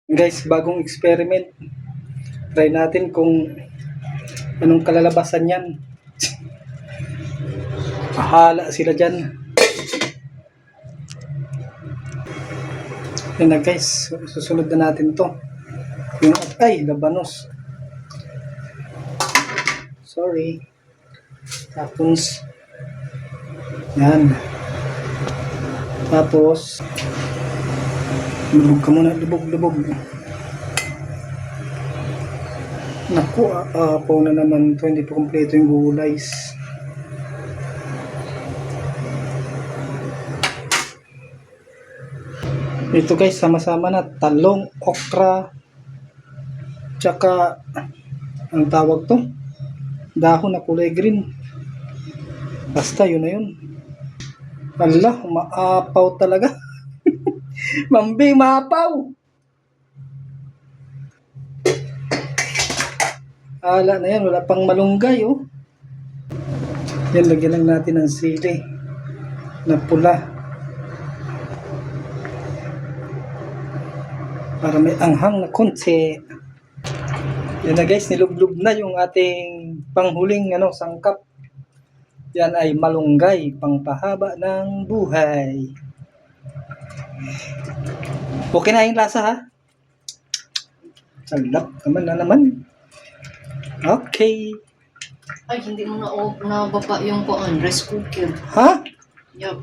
Guys, bagong experiment. Try natin kung anong kalalabasan yan. Pahala sila dyan. Yan na guys, susunod na natin to. Yung labanos. Sorry. Tapos yan. Tapos lubog ka muna, lubog. Naku, aapaw na naman to. Hindi pa kompleto yung gulays. Ito guys, sama-sama na talong, okra, tsaka ang tawag to, dahon na kulay green. Basta yun na yun. Ala, maapaw talaga. Mambing, maapaw. Ala na yan, wala pang malunggay oh. Yan, lagyan lang natin ng sili na pula para may anghang na konti. Yan na guys, nilublob na yung ating panghuling sangkap. Yan ay malunggay, pangpahaba ng buhay. Okay na yung lasa ha. Salap naman. Okay. Ay, hindi mo na baba yung rice cooker. Ha? Yup.